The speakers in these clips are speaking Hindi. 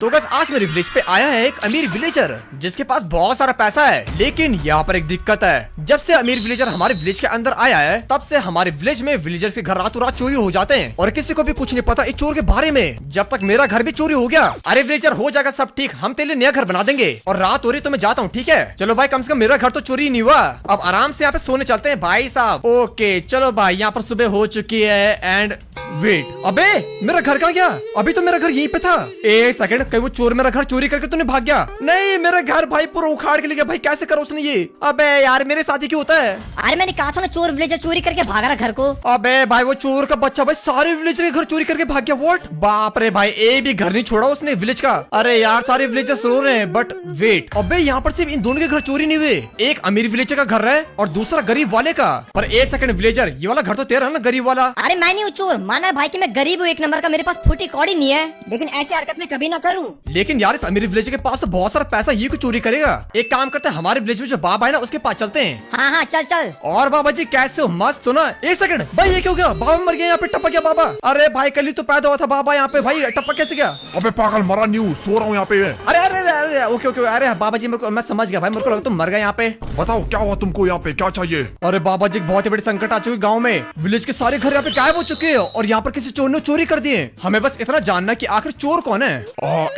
तो बस आज मेरे विलेज पे आया है एक अमीर विलेजर जिसके पास बहुत सारा पैसा है, लेकिन यहाँ पर एक दिक्कत है। जब से अमीर विलेजर हमारे विलेज के अंदर आया है तब से हमारे विलेज में विलेजर्स के घर रातों रात चोरी हो जाते हैं और किसी को भी कुछ नहीं पता इस चोर के बारे में। जब तक मेरा घर भी चोरी हो गया, अरे विलेजर हो जाएगा सब ठीक, हम तेरे लिए नया घर बना देंगे। और रात हो रही तो मैं जाता हूँ, ठीक है? चलो भाई, कम से कम मेरा घर तो चोरी नहीं हुआ। अब आराम से यहाँ पे सोने चलते हैं भाई साहब। ओके चलो भाई, यहाँ पर सुबह हो चुकी है एंड वेट, अबे मेरा घर कहाँ गया? अभी तो मेरा घर यहीं पे था। एक सेकंड, कहीं वो चोर मेरा घर चोरी करके तो नहीं भाग गया? नहीं, मेरा घर भाई पूरा उखाड़ के ले गया। भाई कैसे करो उसने ये? अबे यार, मेरे साथ ही क्यों होता है? अरे मैंने कहा था ना, चोर विलेजर चोरी करके भाग रहा घर को। अबे भाई, वो चोर का बच्चा भाई सारे विलेजर के घर चोरी करके भाग गया। व्हाट? बाप रे भाई, एक भी घर नहीं छोड़ा उसने विलेज का। अरे यार, सारे विलेजर सो रहे हैं। बट वेट, अबे यहाँ पर सिर्फ इन दोनों के घर चोरी नहीं हुए। एक अमीर विलेजर का घर है और दूसरा गरीब वाले का। पर एक सेकंड विलेजर, ये वाला घर तो तेरा है ना, गरीब वाला? अरे मैं नहीं हूँ चोर, माना भाई कि मैं गरीब हूँ एक नंबर का, मेरे पास फूटी कौड़ी नहीं है, लेकिन ऐसी हरकत मैं कभी ना करूँ। लेकिन यार, इस अमीर विलेजर के पास तो बहुत सारा पैसा, ये क्यों चोरी करेगा? एक काम करते हैं, हमारे विलेज में जो बाबा है ना, उसके पास चलते हैं। हाँ हाँ चल चल। और बाबा जी कैसे हो? मस्त हो ना? एक सेकंड भाई, ये क्यों गया? बाबा मर गया, यहाँ पे टपक गया बाबा। अरे भाई, कल ही तो पैदा हुआ था बाबा यहाँ पे, भाई टपक कैसे गया? अबे पागल, मरा नहीं हूँ, सो रहा हूँ यहाँ पे। अरे अरे अरे, ओके ओके, अरे बाबा जी, मेरे को, मैं समझ गया भाई, मेरे को लगा तुम मर गए यहाँ पे। बताओ क्या हुआ तुमको? यहाँ पे क्या चाहिए? अरे बाबा जी, बहुत ही बड़ी संकट आ चुकी गांव में। विलेज के सारे घर यहाँ पे गायब हो चुके हैं और यहाँ पर किसी चोर ने चोरी कर दिए। हमें बस इतना जानना कि आखिर चोर कौन है।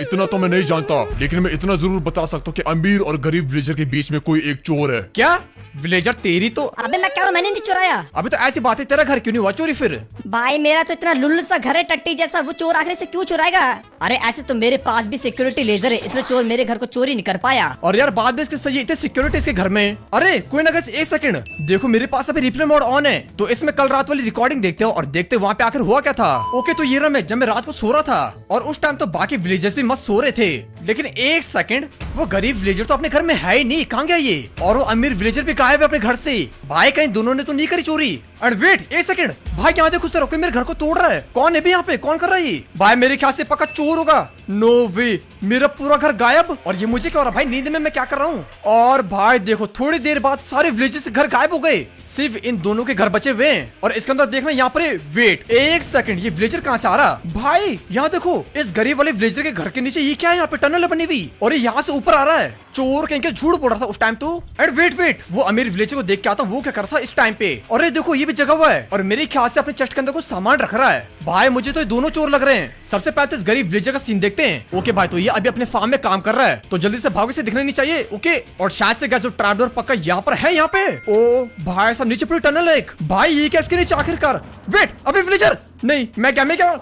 इतना तो मैं नहीं जानता, लेकिन मैं इतना जरूर बता सकता हूँ कि अमीर और गरीब विलेजर के बीच में कोई एक चोर है। क्या विलेजर तेरी तो? अबे मैं कह रहा हूँ, मैंने नहीं चुराया। अभी तो ऐसी बात है, तेरा घर क्यों नहीं हुआ चोरी फिर? भाई मेरा तो इतना लुल्लू सा घर है टट्टी जैसा, वो चोर आखिर से क्यों चुराएगा? अरे ऐसे तो मेरे पास भी सिक्योरिटी लेजर है, इसलिए चोर मेरे घर को चोरी नहीं कर पाया। और यार बाद में इसके सही इतने सिक्योरिटी इसके घर में। अरे कोई ना, एक सेकंड देखो, मेरे पास अभी रिप्ले मोड ऑन है, तो इसमें कल रात वाली रिकॉर्डिंग देखते हो और देखते वहाँ पे आखिर हुआ क्या था। ओके, तो ये रहा मैं, जब मैं रात को सो रहा था और उस टाइम तो बाकी विलेजर्स भी मस्त सो रहे थे, लेकिन एक सेकंड, वो गरीब विलेजर तो अपने घर में है ही नहीं, कहाँ गया ये? और वो अमीर विलेजर भी गायब है अपने घर से। भाई कहीं दोनों ने तो नहीं करी चोरी? एंड वेट, एक सेकंड भाई, क्या देखो कोई मेरे घर को तोड़ रहा है। कौन है भी यहाँ पे? कौन कर रहा है ये? भाई मेरे ख्याल से पक्का चोर होगा। नो वे, मेरा पूरा घर गायब। और ये मुझे क्या हो रहा है भाई? नींद में मैं क्या कर रहा हूँ? और भाई देखो, थोड़ी देर बाद सारे विलेजर्स के घर गायब हो गए, सिर्फ इन दोनों के घर बचे हुए हैं। और इसके अंदर देखना, यहाँ पर वेट एक सेकंड, ये विलेजर कहाँ से आ रहा? भाई यहाँ देखो, इस गरीब वाले विलेजर के घर के नीचे ये क्या है? यहाँ पे टनल बनी हुई और ये यहाँ से ऊपर आ रहा है। चोर कहीं के झूठ बोल रहा था उस टाइम तो। एंड वेट, वो अमीर विलेजर को देख के आता हूँ, वो क्या कर रहा था इस टाइम पे? और ये देखो, ये भी जगह हुआ है और मेरे ख्याल से अपने चेस्ट के अंदर कुछ सामान रख रहा है। भाई मुझे तो ये दोनों चोर लग रहे हैं। सबसे पहले तो इस गरीब विलेजर का सीन देखते हैं। ओके भाई, तो ये अभी अपने फार्म में काम कर रहा है, तो जल्दी से भागो, से दिखना नहीं चाहिए। ओके, और शायद से जो ट्रैपडोर पक्का यहाँ पर है। यहाँ पे ओ भाई सब नीचे पूरी टनल है। भाई ये क्या इसके नीचे आखिरकार? वेट, अबे विलेजर, नहीं मैं क्या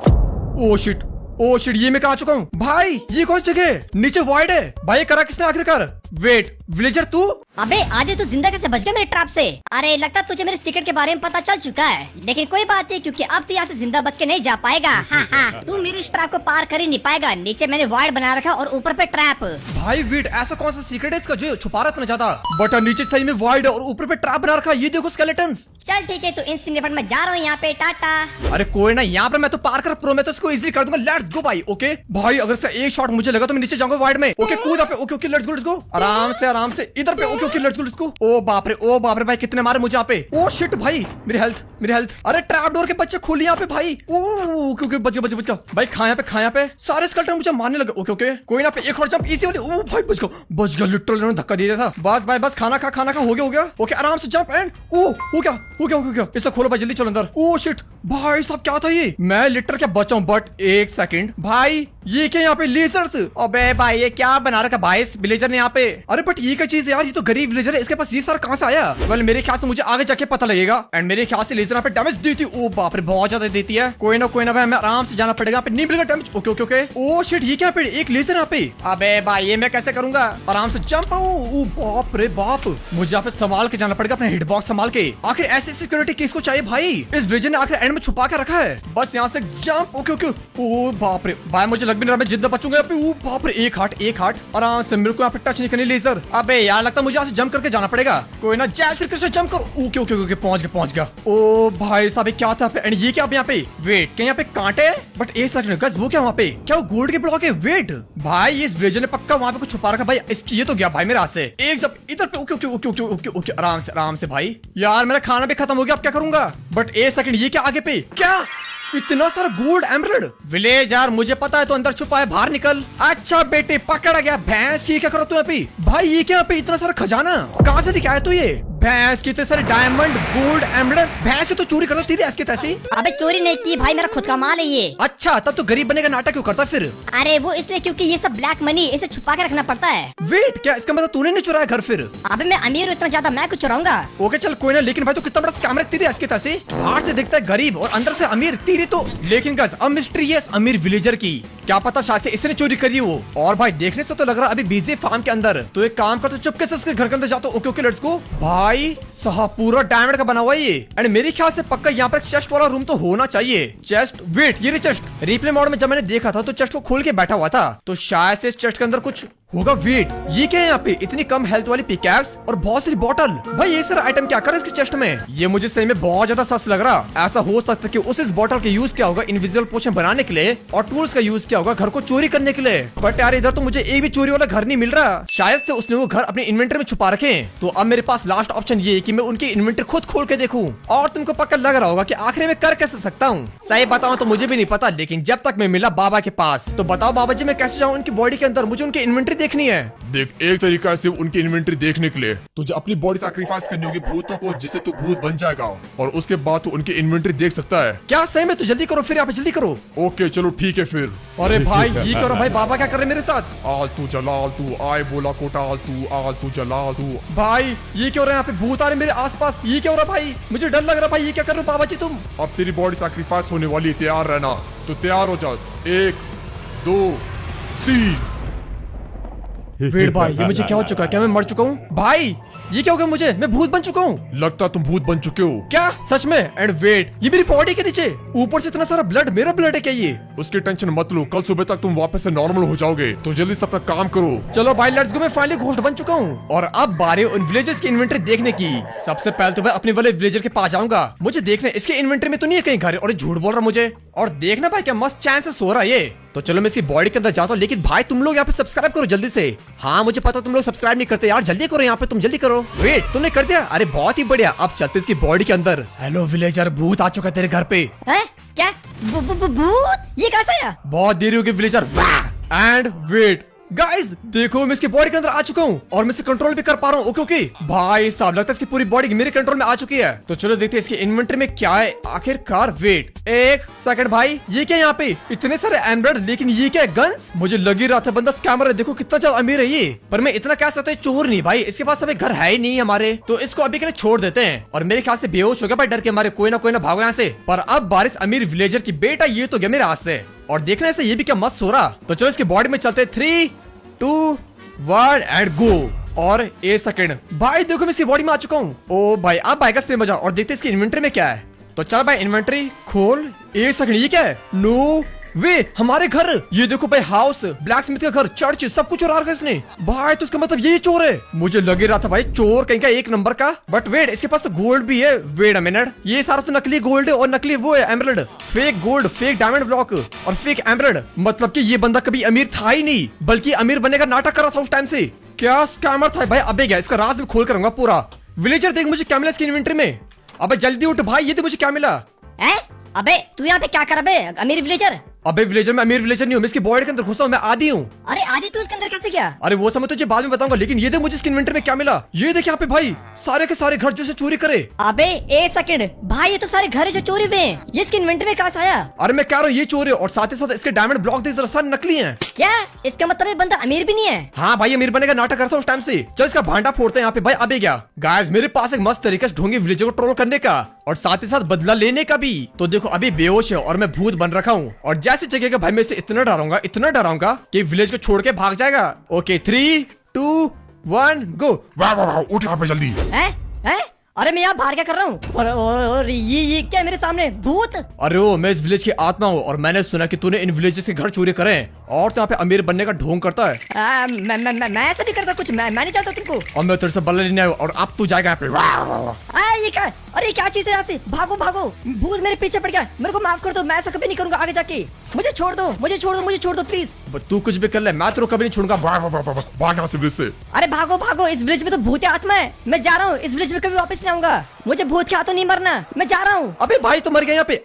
ओ शिट, ये मैं कहा चुका हूँ। भाई ये कौन सी जगह? नीचे वाइड है। भाई ये करा किसने आखिरकार? वेट, विलेजर तू? अबे आजे तू जिंदा कैसे बच गया मेरे ट्रैप से? अरे लगता तुझे मेरे सीक्रेट के बारे में पता चल चुका है, लेकिन कोई बात नहीं, क्योंकि अब तू यहाँ से जिंदा बच के नहीं जा पाएगा। हाँ हाँ, तू मेरे इस ट्रैप को पार कर ही नहीं पाएगा। नीचे मैंने वाइड बना रखा और ऊपर पे ट्रैप। भाई वेट, ऐसा कौन सा सीक्रेट है इसका जो छुपा रहा इतना ज्यादा? बट नीचे सही में वाइड और ऊपर पे ट्रैप बना रखा। ये देखो स्केलेटन्स। चल ठीक है, तो इंस्टिंक्ट में जा रहा हूँ यहाँ पे, टाटा। अरे कोई ना, यहाँ पे मैं तो पार कर प्रो, मैं तो इसको इजीली कर दूंगा। लेट्स गो भाई। ओके भाई, अगर इसका एक शॉट मुझे लगा तो मैं नीचे जाऊंगा वाइड में। ओके कूद पे। ओके लेट्स गो आराम से इधर पे। Okay let's go. ओ बाप रे भाई, कितने मारे मुझे यहाँ पे। ओ शिट भाई, मेरी हेल्थ। अरे ट्रैप डोर के बच्चे खोल यहाँ पे भाई। ओ क्योंकि बच गया भाई। खा यहाँ पे सारे स्केलेटन मुझे मारने लगे। ओके कोई ना, पे एक और जंप इजी वाली। ओ भाई बच गया, लिटरली इन्होंने धक्का दे दिया था। बस भाई बस, खाना खा हो गया। ओके आराम से जंप एंड ओ हो गया। इसे खोलो भाई, जल्दी चलो अंदर। ओ शिट भाई साहब, क्या था ये? मैं लिटर क्या बचाऊं? बट एक सेकंड भाई, ये क्या यहाँ पे लेजर्स? अबे भाई ये क्या बना रखा भाई इस विलेजर ने यहाँ पे? अरे बट ये क्या चीज है यार? ये तो गरीब विलेजर है, इसके पास ये सारा कहाँ से आया? वेल मेरे ख्याल से मुझे आगे जाके पता लगेगा। एंड मेरे ख्याल से लेजर यहाँ पे डैमेज देती है। ओ बाप रे, बहुत ज्यादा देती है। कोई ना भाई, हमें आराम से जाना पड़ेगा, नहीं मिलेगा डैमेज। ओके। ओ शिट, ये क्या पे एक लेजर यहाँ पे? अबे भाई ये मैं कैसे करूंगा? आराम से जंप। ओ बाप रे बाप, मुझे यहाँ पे संभाल के जाना पड़ेगा, अपने हिटबॉक्स संभाल के। आखिर ऐसी सिक्योरिटी किसको चाहिए भाई? इस विलेजर ने आखिर एंड में छुपा के रखा है। बस यहाँ से जंप। ओके। ओ बाप रे भाई, मुझे लग भी नहीं रहा मैं जिंदा बचूंगा यहाँ पे। ओ बाप रे, एक हार्ट। आराम से, मेरे को यहाँ पे टच नहीं करनी लेजर। अबे यार, लगता है मुझे यहाँ से जंप करके जाना पड़ेगा। कोई ना, जय श्री कृष्ण, जंप करो। ओके पहुंच गया। ओ भाई साहब, क्या था एंड ये क्या यहाँ पे? वेट, क्या यहाँ पे कांटे है? बट एक सेकंड गस, वो क्या वहाँ पे? क्या वो गोल्ड के ब्लॉक है? वेट भाई, इस विलेजर ने पक्का वहाँ पे कुछ छुपा रखा भाई। ये तो गया भाई मेरे हाथ से। एक जब इधर पे। ओके आराम से भाई। यार मेरा खाना भी खत्म हो गया, अब क्या करूंगा? बट एक सेकंड, ये क्या आगे पे? क्या इतना सारा गोल्ड एमरल्ड। विलेज यार मुझे पता है तो अंदर छुपा है, बाहर निकल। अच्छा बेटे पकड़ा गया। भैंस ये क्या करो तू यहाँ पे? भाई ये क्या यहाँ पे इतना सारा खजाना कहाँ से लेके आया तू? ये भैंस कितने सारे डायमंड गोल्ड एमरल्ड, भैंस की तो चोरी करता तेरी ऐसी तैसी। अबे चोरी नहीं की भाई, मेरा खुद का माल है ये। अच्छा तब तो गरीब बनने का नाटक क्यों करता फिर? अरे वो इसलिए क्योंकि ये सब ब्लैक मनी, इसे छुपा के रखना पड़ता है। वेट क्या इसका मतलब तूने नहीं चुराया घर फिर? अबे मैं अमीर हूँ इतना ज्यादा, मैं कुछ चुराऊंगा? ओके चल कोई ना, लेकिन भाई तो कितना बड़ा स्कैम है तेरी ऐसी तैसी। बाहर से दिखता है गरीब और अंदर से अमीर तेरी तो। लेकिन गाइस अब मिस्टीरियस अमीर विलेजर की क्या पता शायद से इसने चोरी करी हो। और भाई देखने से तो लग रहा है अभी बिजी फार्म के अंदर। तो एक काम कर, तो चुपके से इसके घर के अंदर जाता। Okay okay let's go. भाई साहब पूरा डायमंड का बना हुआ है ये। एंड मेरे ख्याल से पक्का यहाँ पर चेस्ट वाला रूम तो होना चाहिए। चेस्ट, वेट ये चेस्ट रिप्ले मोड में जब मैंने देखा था तो चेस्ट को खोल के बैठा हुआ था, तो शायद से इस चेस्ट के अंदर कुछ होगा। वेट ये क्या है यहाँ पे? इतनी कम हेल्थ वाली पिकैक्स और बहुत सारी बॉटल। भाई ये सारा आइटम क्या कर इसके चेस्ट में? ये मुझे सही में बहुत ज्यादा सस्त लग रहा। ऐसा हो सकता है कि उस इस बॉटल का यूज किया होगा इनविजिबल पोशन बनाने के लिए और टूल्स का यूज किया होगा घर को चोरी करने के लिए। बट यार इधर तो मुझे एक भी चोरी वाला घर नहीं मिल रहा। शायद से उसने वो घर अपने इन्वेंटरी में छुपा रखे। तो अब मेरे पास लास्ट ऑप्शन ये है कि मैं उनकी इन्वेंटरी खुद खोल के देखूं। और तुमको पक्का लग रहा होगा कि आखिर में कर कैसे सकता हूँ। सही बताऊं तो मुझे भी नहीं पता, लेकिन जब तक मैं मिला बाबा के पास तो बताओ बाबा जी मैं कैसे जाऊँ उनकी बॉडी के अंदर? मुझे उनकी इन्वेंटरी देखनी है। देख एक तरीका है सिर्फ उनकी इन्वेंटरी देखने के लिए तुझे अपनी बॉडी सैक्रिफाइस करनी होगी भूतों को, जिससे तू भूत बन जाएगा और उसके बाद तू उनकी इन्वेंटरी देख सकता है। क्या सही में? तो जल्दी करो फिर, यहाँ पे जल्दी करो। ओके चलो ठीक है फिर। अरे भाई ये करो भाई, बाबा क्या कर रहे हैं मेरे साथ? आलतू जलालतू आए बोला कोटा आलतू आलतू जलालतू। भाई ये क्यों हो रहा है? यहाँ पे भूत आ रहे हैं मेरे आसपास। ये क्या हो रहा है भाई? मुझे डर लग रहा है भाई। ये क्या कर रहे हो बाबा जी तुम? अब तेरी बॉडी सैक्रिफाइस होने वाली, तैयार रहना। तो तैयार हो जा, 1 2 3। वेट भाई ये मुझे क्या हो चुका है? क्या मैं मर चुका हूँ? भाई ये क्या हो गया मुझे? मैं भूत बन चुका हूँ। लगता तुम भूत बन चुके हो। क्या सच में? एंड वेट ये मेरी बॉडी के नीचे ऊपर से इतना सारा ब्लड, मेरा ब्लड है क्या ये? उसकी टेंशन मत लो, कल सुबह तक तुम वापस से नॉर्मल हो जाओगे। तो जल्दी से अपना काम करो। चलो भाई लेट्स गो। मैं फाइनली घोस्ट बन चुका हूँ और अब बारी उन विलेजर्स की इन्वेंटरी देखने की। सबसे पहले तो मैं अपने वाले विलेजर के पास जाऊंगा। मुझे देखना इसके इन्वेंटरी में तो नहीं है कहीं घर, और झूठ बोल रहा मुझे। और देखना भाई क्या मस्त चांस से सो रहा है ये। तो चलो मैं इसकी बॉडी के अंदर जाता हूँ। लेकिन भाई तुम लोग यहाँ पे सब्सक्राइब करो जल्दी से। हाँ मुझे पता तुम लोग सब्सक्राइब नहीं करते यार, जल्दी करो यहाँ पे, तुम जल्दी करो। वेट तुमने कर दिया? अरे बहुत ही बढ़िया। अब चलते इसकी बॉडी के अंदर। हेलो विलेजर, भूत आ चुका है तेरे घर पे। हैं? क्या भूत? ये कैसा है? बहुत देरी होगी विलेजर। एंड वेट गाइस देखो मैं इसकी बॉडी के अंदर आ चुका हूँ और मैं इसे कंट्रोल भी कर पा रहा हूँ। ओके ओके भाई साहब लगता है इसकी पूरी बॉडी मेरे कंट्रोल में आ चुकी है। तो चलो देखते हैं इसकी इन्वेंटरी में क्या है आखिरकार। वेट एक सेकंड भाई, ये क्या यहाँ पे इतने सारे एमरल्ड, लेकिन ये क्या है? गन्स? मुझे लग ही रहा था बंदा स्कैमर है। देखो कितना ज्यादा अमीर है ये, पर मैं इतना कह सकता है चोर नहीं भाई। इसके पास अभी घर है ही नहीं हमारे, तो इसको अभी के लिए छोड़ देते हैं। और मेरे ख्याल से बेहोश हो गया भाई डर के मारे। कोई ना भागो यहाँ से। पर अब बारिश अमीर विलेजर की बेटा ये तो गया मेरे हाथ से। और देखने से ये भी क्या मस्त हो रहा। तो चलो इसकी बॉडी में चलते 3 2 1 एंड गो। और 1 सेकंड भाई देखो मैं इसकी बॉडी में आ चुका हूँ। ओ भाई अब आएगा इसमें मजा। और देखते इसकी इन्वेंटरी में क्या है। तो चल भाई इन्वेंटरी खोल। 1 सेकंड ये क्या है? नो वे हमारे घर। ये देखो भाई हाउस, ब्लैक स्मिथ का घर, चर्च, सब कुछ चुरा रखा इसने। भाई तो इसका मतलब ये चोर है। मुझे लग ही रहा था भाई चोर कहीं का एक नंबर का। बट वेट इसके पास तो गोल्ड भी है। वेट अ मिनट, ये सारा तो नकली गोल्ड है और नकली वो है emerald. Fake gold, fake diamond block और फेक एमरल्ड। मतलब कि ये बंदा कभी अमीर था ही नहीं, बल्कि अमीर बनने का नाटक कर रहा था उस टाइम से। क्या स्कैमर था भाई? अबे गया इसका राज भी खोल करूंगा पूरा। विलेजर देख मुझे क्या मिला इसकी इन्वेंटरी में। अबे जल्दी उठ भाई, ये देख मुझे क्या मिला। अबे तू यहाँ पे क्या कर रहा है अमीर विलेजर? अबे विलेजर में अमीर विलेजर नहीं हूँ, मैं इसकी बॉडी के अंदर घुसा हूँ, मैं आदि हूँ। अरे आदि तू इसके अंदर कैसे गया? अरे वो समय तुझे बाद में बताऊंगा, लेकिन ये देख मुझे इसके इन्वेंटरी में क्या मिला। ये देख यहाँ पे भाई सारे के सारे घर जो से चोरी करे। अबे 1 सेकंड भाई, ये तो सारे घर है जो चोरी हुए हैं। ये इसकी इन्वेंटरी में कहाँ से आया? अरे मैं कह रहा हूँ ये चोरी है और साथ ही साथ इसके डायमंड ब्लॉक देख सारे नकली हैं। क्या इसका मतलब ये बंदा अमीर भी नहीं है? हाँ भाई अमीर बनने का नाटक करता उस टाइम से। चल इसका भांडा फोड़ते हैं यहाँ पे भाई। अबे क्या गाइस मेरे पास एक मस्त तरीका से ढूंढी विलेजर को ट्रोल करने का और साथ ही साथ बदला लेने का भी। तो देखो अभी बेहोश है और मैं भूत बन रखा हूँ और जैसे जगह भाई मैं इसे इतना डराऊंगा कि विलेज को छोड़ के भाग जाएगा। ओके 3 2 1 गो। वाह वाह वाह, उठ यहाँ पे जल्दी। हैं? अरे मैं यहाँ बाहर क्या कर रहा हूँ? और ये क्या मेरे सामने भूत? अरे वो मैं इस विलेज की आत्मा हूँ और मैंने सुना कि तूने इन विलेजेस के घर चोरी करे और तो यहाँ पे अमीर बनने का ढोंग करता है। मैं ऐसा नहीं करता कुछ। मैं नहीं चाहता तुमको। और मैं तेरे से बदला लेने आया और अब तू जाएगा यहाँ पे। ये क्या? अरे क्या चीज है? यहाँ से भागो भागो, भूत मेरे पीछे पड़ गया। मेरे को माफ कर दो, मैं ऐसा कभी नहीं करूंगा आगे जाके। मुझे छोड़ दो, मुझे छोड़ दो प्लीज। तू कुछ भी कर ले, मैं तेरे को कभी नहीं छोड़ूंगा। भाग यहाँ से विलेज से। अरे भागो भागो, इस विलेज में तो भूत आत्मा है। मैं जा रहा हूँ, इस विलेज में कभी वापस नहीं आऊंगा। मुझे भूत के हाथों नहीं मरना, मैं जा रहा हूँ। अबे भाई तो मर गया यहाँ पे।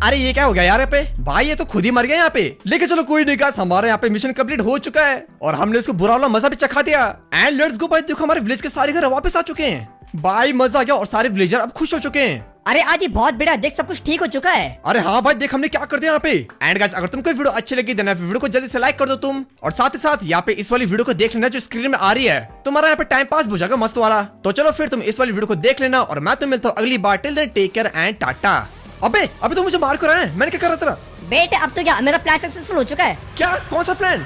अरे ये क्या हो गया यार यहाँ पे? भाई ये तो खुद ही मर गया यहाँ पे। लेकिन चलो कोई नहीं गाइस, हमारे यहाँ पे मिशन कंप्लीट हो चुका है और हमने इसको बुरा वाला मजा भी चखा दिया। एंड लेट्स गो भाई, देखो हमारे विलेज के सारे घर वापस आ चुके हैं। भाई मजा आ गया और सारे विलेजर अब खुश हो चुके हैं। अरे आदि बहुत बेटा, देख सब कुछ ठीक हो चुका है। अरे हाँ भाई, देख हमने क्या कर दिया यहाँ पे। एंड गाइस अगर तुमको वीडियो अच्छी लगी देना वीडियो को जल्दी से लाइक कर दो तुम, और साथ ही साथ यहाँ पे इस वाली वीडियो को देख लेना जो स्क्रीन में आ रही है। तुम्हारा यहाँ पे टाइम पास हो जाएगा मस्त वाला। तो चलो फिर तुम इस वाली वीडियो को देख लेना और मैं तुम्हें मिलता हूँ अगली बार। Till then take care and tata. अबे अभी तो मुझे मार कर रहा है, मैंने क्या कर रहा था? बेटे अब तो क्या मेरा प्लान सक्सेसफुल हो चुका है। क्या? कौन सा प्लान?